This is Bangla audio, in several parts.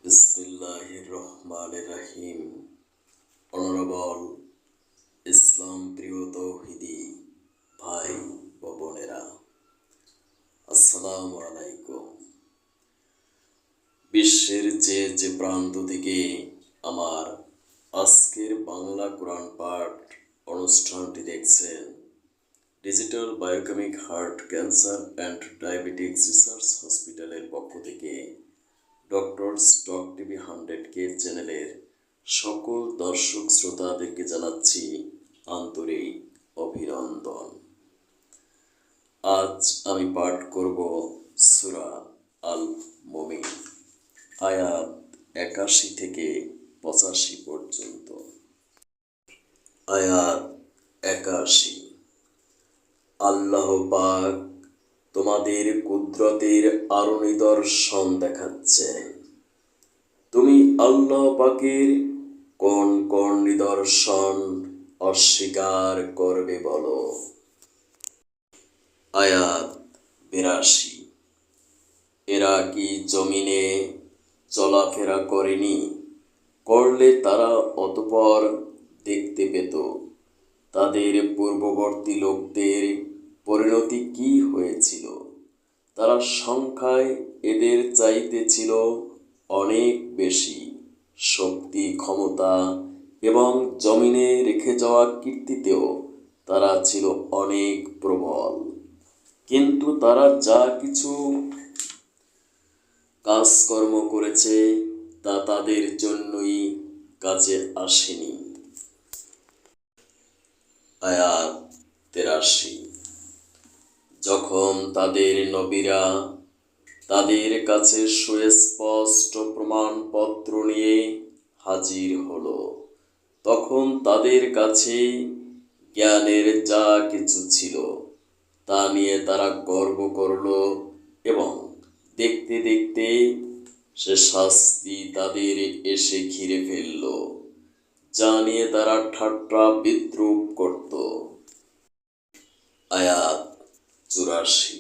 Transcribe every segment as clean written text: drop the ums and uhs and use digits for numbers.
বিসমিল্লাহির রহমানির রহিম। অনারেবল ইসলাম প্রিয় তৌহিদি ভাই ও বোনেরা, আসসালামু আলাইকুম। বিশ্বের যে প্রান্ত থেকে আমার আজকের বাংলা কোরআন পাঠ অনুষ্ঠানটি দেখছেন, digital biochemic heart cancer and diabetics research হসপিটালের পক্ষ থেকে ডক্টরস টক টিভি 100K চ্যানেলের সকল দর্শক শ্রোতাদেরকে জানাচ্ছি আন্তরিক অভিনন্দন। আজ আমি পাঠ করব সূরা আল মুমিন, আয়াত 81 থেকে 85 পর্যন্ত। আয়াত 81। আল্লাহ পাক তোমাদের কুদরতের আরো নিদর্শন দেখাচ্ছেন। তুমি আল্লাহ পাকের কোন কোন নিদর্শন অস্বীকার করবে বলো। আয়াত 82। এরা কি জমিনে চলাফেরা করেনি? করলে তারা অতঃপর দেখতে পেত তাদের পূর্ববর্তী লোকদের পরিণতি কি হয়েছিল। তারা সংখ্যায় এদের চাইতে ছিল অনেক বেশি, শক্তি ক্ষমতা এবং জমিনে রেখে যাওয়া কীর্তিতেও তারা ছিল অনেক প্রবল। কিন্তু তারা যা কিছু কাজকর্ম করেছে তা তাদের জন্যই কাজে আসেনি। আয়াত 83। যখন তাদের নবীরা তাদের কাছে সুস্পষ্ট প্রমাণপত্র নিয়ে হাজির হলো, তখন তাদের কাছে জ্ঞানের যা কিছু ছিল তা নিয়ে তারা গর্ব করল এবং দেখতে দেখতে সে শাস্তি তাদের এসে ঘিরে ফেলল, যা নিয়ে তারা ঠাট্টা বিদ্রূপ করত। আয়াত 84।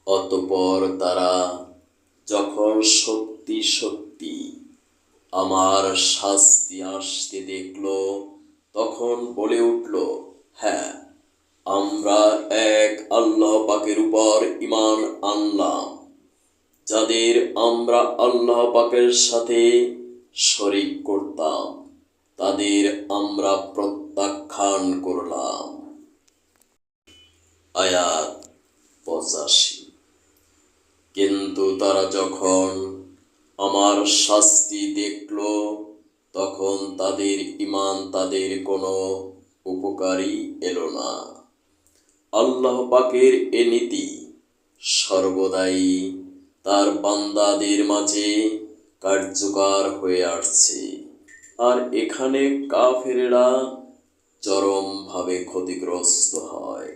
অতঃপর তারা যখন সত্যি সত্যি আমার শাস্তি আসতে দেখল, তখন বলে উঠল, হ্যাঁ, আমরা এক আল্লাহ পাকের উপর ঈমান আনলাম, যাদের আমরা আল্লাহ পাকের সাথে শরীক করতাম তাদের আমরা প্রত্যাখ্যান করলাম। আয়াত 85। কিন্তু তারা যখন আমার শাস্তি দেখল, তখন তাদের ঈমান তাদের কোনো উপকারী এলো না। আল্লাহ পাকের এ নীতি সর্বদাই তার বান্দাদের মাঝে কার্যকর হয়ে আসছে, আর এখানে কাফেরেরা চরমভাবে ক্ষতিগ্রস্ত হয়।